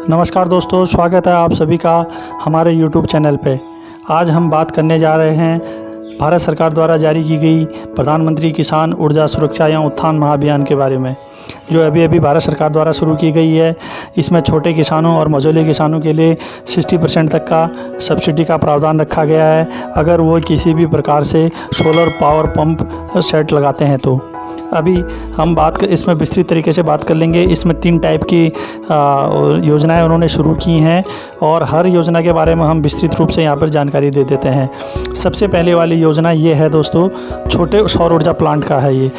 नमस्कार दोस्तों, स्वागत है आप सभी का हमारे YouTube चैनल पे। आज हम बात करने जा रहे हैं भारत सरकार द्वारा जारी की गई प्रधानमंत्री किसान ऊर्जा सुरक्षा या उत्थान महाअभियान के बारे में, जो अभी भारत सरकार द्वारा शुरू की गई है। इसमें छोटे किसानों और मझोले किसानों के लिए 60% तक का सब्सिडी का प्रावधान रखा गया है, अगर वो किसी भी प्रकार से सोलर पावर पंप सेट लगाते हैं तो। अभी हम इसमें विस्तृत तरीके से बात कर लेंगे। इसमें 3 टाइप की योजनाएं उन्होंने शुरू की हैं और हर योजना के बारे में हम विस्तृत रूप से यहाँ पर जानकारी दे देते हैं। सबसे पहले वाली योजना ये है दोस्तों, छोटे सौर ऊर्जा प्लांट का है। ये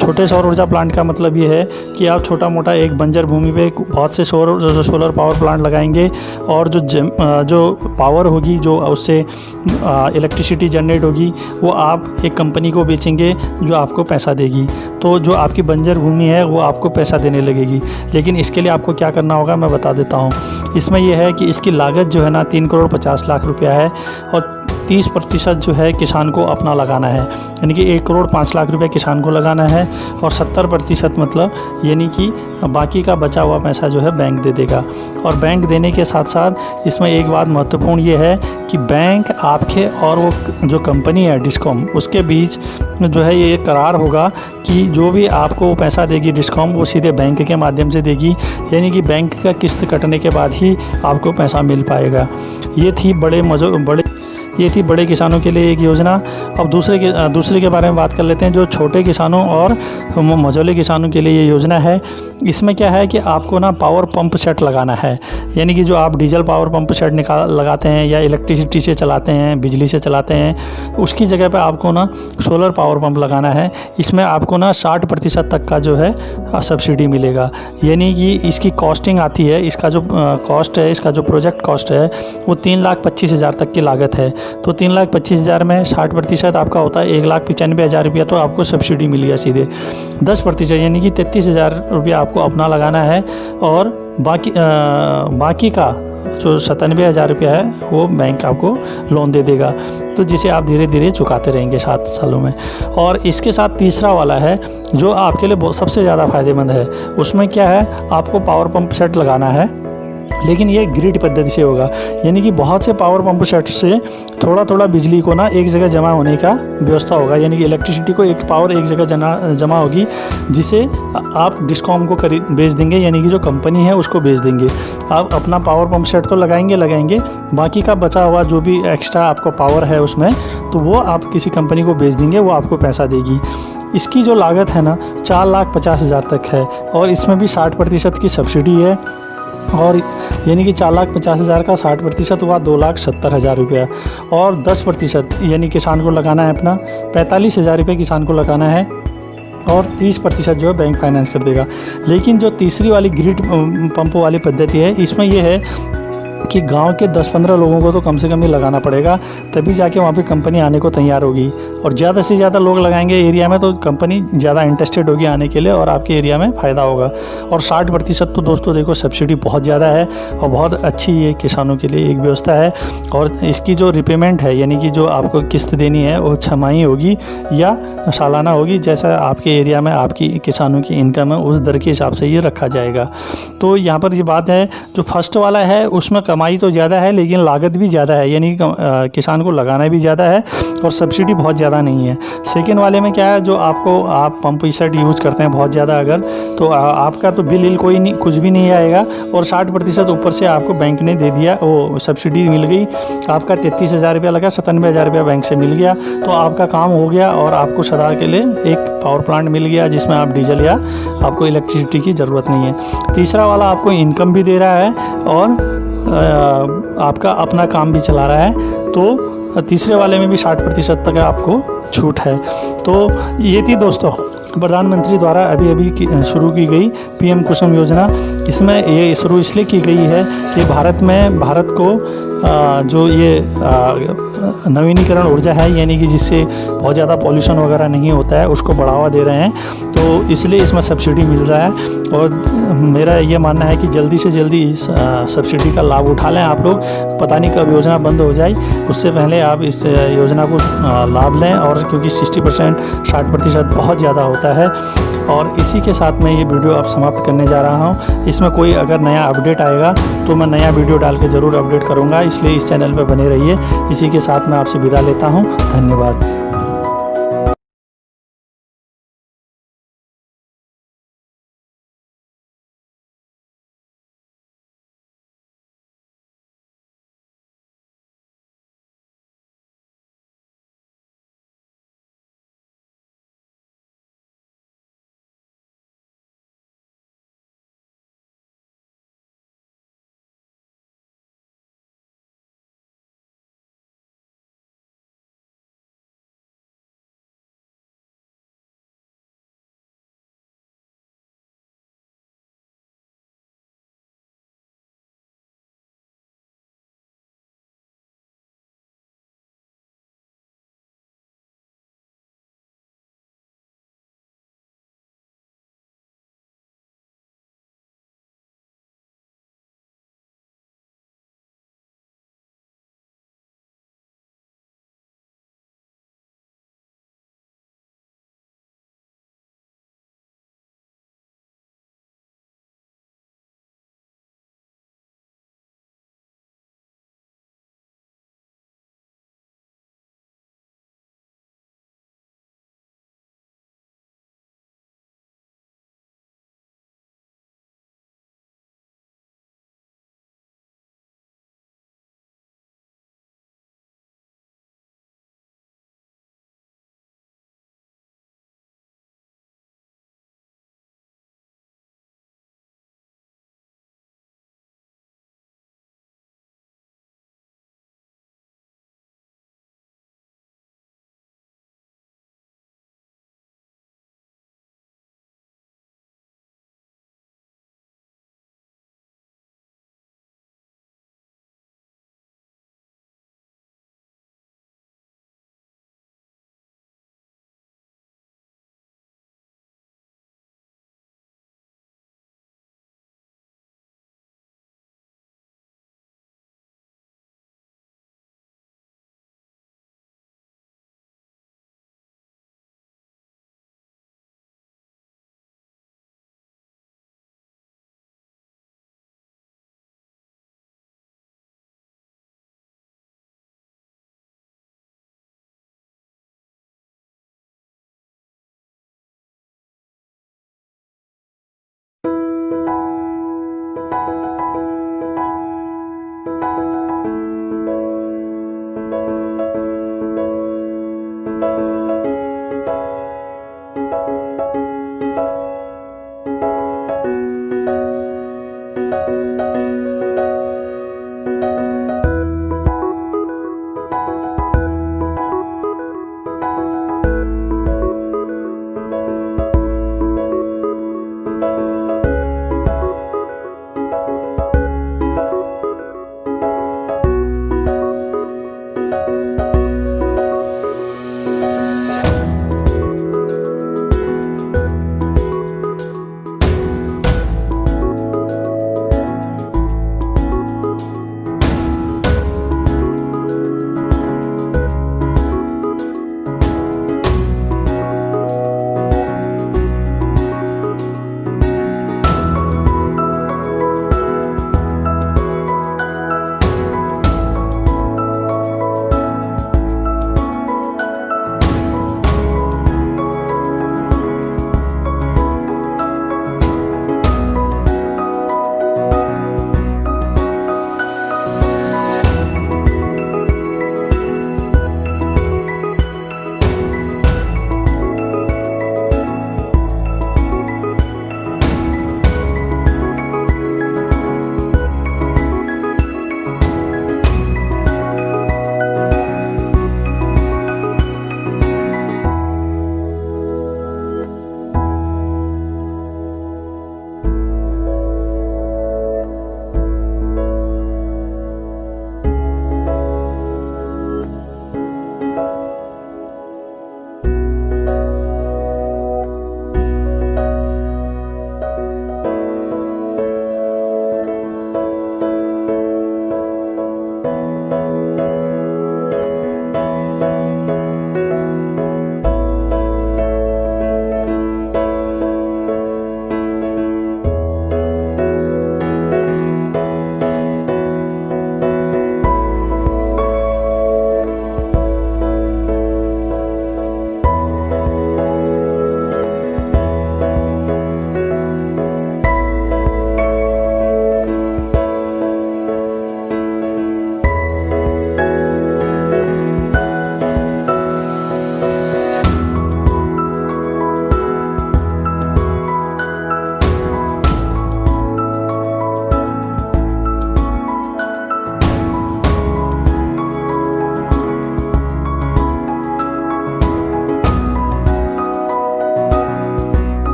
छोटे सौर ऊर्जा प्लांट का मतलब ये है कि आप छोटा मोटा एक बंजर भूमि पे बहुत से सोलर पावर प्लांट लगाएंगे और जो पावर होगी, जो उससे इलेक्ट्रिसिटी जनरेट होगी, वो आप एक कंपनी को बेचेंगे जो आपको पैसा देगी। तो जो आपकी बंजर भूमि है वो आपको पैसा देने लगेगी। लेकिन इसके लिए आपको क्या करना होगा मैं बता देता हूँ। इसमें यह है कि इसकी लागत जो है ना 3 करोड़ 50 लाख रुपया है और 30% जो है किसान को अपना लगाना है, यानी कि 1 करोड़ 5 लाख रुपए किसान को लगाना है और 70% मतलब यानी कि बाकी का बचा हुआ पैसा जो है बैंक दे देगा। और बैंक देने के साथ साथ इसमें एक बात महत्वपूर्ण ये है कि बैंक आपके और वो जो कंपनी है डिस्कॉम, उसके बीच जो है ये करार होगा कि जो भी आपको पैसा देगी डिस्कॉम, वो सीधे बैंक के माध्यम से देगी, यानी कि बैंक का किस्त कटने के बाद ही आपको पैसा मिल पाएगा। ये थी बड़े किसानों के लिए एक योजना। अब दूसरे के बारे में बात कर लेते हैं, जो छोटे किसानों और मझोले किसानों के लिए ये योजना है। इसमें क्या है कि आपको ना पावर पंप सेट लगाना है, यानी कि जो आप डीजल पावर पंप सेट लगाते हैं या इलेक्ट्रिसिटी से चलाते हैं, बिजली से चलाते हैं, उसकी जगह पे आपको ना सोलर पावर पंप लगाना है। इसमें आपको ना 60% तक का जो है सब्सिडी मिलेगा, यानी कि इसकी कॉस्टिंग आती है, इसका जो कॉस्ट है, इसका जो प्रोजेक्ट कॉस्ट है वो 3,25,000 तक की लागत है। तो 3,25,000 में 60% आपका होता है 1,95,000 रुपया, तो आपको सब्सिडी मिल गया सीधे। 10% यानी कि 33,000 रुपया आपको अपना लगाना है और बाकी का जो 97,000 रुपया है वो बैंक आपको लोन दे देगा, तो जिसे आप धीरे धीरे चुकाते रहेंगे 7 सालों में। और इसके साथ तीसरा वाला है जो आपके लिए सबसे ज़्यादा फ़ायदेमंद है। उसमें क्या है, आपको पावर पंप सेट लगाना है, लेकिन ये ग्रिड पद्धति से होगा, यानी कि बहुत से पावर पंप सेट से थोड़ा बिजली को ना एक जगह जमा होने का व्यवस्था होगा, यानी कि इलेक्ट्रिसिटी को एक जगह जमा होगी, जिसे आप डिस्कॉम को बेच देंगे, यानी कि जो कंपनी है उसको बेच देंगे। आप अपना पावर पंप सेट तो लगाएंगे, बाकी का बचा हुआ जो भी एक्स्ट्रा आपको पावर है उसमें, तो वो आप किसी कंपनी को बेच देंगे, वो आपको पैसा देगी। इसकी जो लागत है ना 4,50,000 तक है और इसमें भी 60% की सब्सिडी है, और यानी कि 4,50,000 का 60% हुआ 2,70,000 रुपया। और 10% यानी किसान को लगाना है अपना 45,000 रुपये किसान को लगाना है और 30% जो है बैंक फाइनेंस कर देगा। लेकिन जो तीसरी वाली ग्रिड पंप वाली पद्धति है, इसमें यह है कि गांव के 10-15 लोगों को तो कम से कम ही लगाना पड़ेगा, तभी जाके वहाँ पे कंपनी आने को तैयार होगी। और ज़्यादा से ज़्यादा लोग लगाएंगे एरिया में तो कंपनी ज़्यादा इंटरेस्टेड होगी आने के लिए और आपके एरिया में फ़ायदा होगा। और 60% तो दोस्तों देखो सब्सिडी बहुत ज़्यादा है और बहुत अच्छी ये किसानों के लिए एक व्यवस्था है। और इसकी जो रिपेमेंट है, यानी कि जो आपको किस्त देनी है वो 6 माही होगी या सालाना होगी, जैसा आपके एरिया में आपकी किसानों की इनकम है उस दर के हिसाब से ये रखा जाएगा। तो यहाँ पर ये बात है, जो फर्स्ट वाला है उसमें कमाई तो ज़्यादा है लेकिन लागत भी ज़्यादा है, यानी किसान को लगाना भी ज़्यादा है और सब्सिडी बहुत ज़्यादा नहीं है। सेकेंड वाले में क्या है, जो आप पंप सेट यूज़ करते हैं बहुत ज़्यादा अगर, तो आपका तो बिल कुछ भी नहीं आएगा और 60% ऊपर से आपको बैंक ने दे दिया, वो सब्सिडी मिल गई। आपका 33,000 रुपया लगा, 97,000 रुपया बैंक से मिल गया, तो आपका काम हो गया और आपको सदा के लिए एक पावर प्लांट मिल गया जिसमें आप डीजल या आपको इलेक्ट्रिसिटी की ज़रूरत नहीं है। तीसरा वाला आपको इनकम भी दे रहा है और आपका अपना काम भी चला रहा है, तो तीसरे वाले में भी 60% तक आपको छूट है। तो ये थी दोस्तों प्रधानमंत्री द्वारा अभी शुरू की गई PM कुसुम योजना। इसमें ये शुरू इसलिए की गई है कि भारत को जो ये नवीनीकरण ऊर्जा है, यानी कि जिससे बहुत ज़्यादा पॉल्यूशन वगैरह नहीं होता है, उसको बढ़ावा दे रहे हैं, तो इसलिए इसमें सब्सिडी मिल रहा है। और मेरा ये मानना है कि जल्दी से जल्दी इस सब्सिडी का लाभ उठा लें आप लोग। पता नहीं कब योजना बंद हो जाए, उससे पहले आप इस योजना को लाभ लें और क्योंकि 60% 60% बहुत ज़्यादा होता है। और इसी के साथ मैं ये वीडियो अब समाप्त करने जा रहा हूँ। इसमें कोई अगर नया अपडेट आएगा तो मैं नया वीडियो डाल के ज़रूर अपडेट करूँगा, इसलिए इस चैनल पर बने रहिए। इसी के साथ मैं आपसे विदा लेता हूँ। धन्यवाद।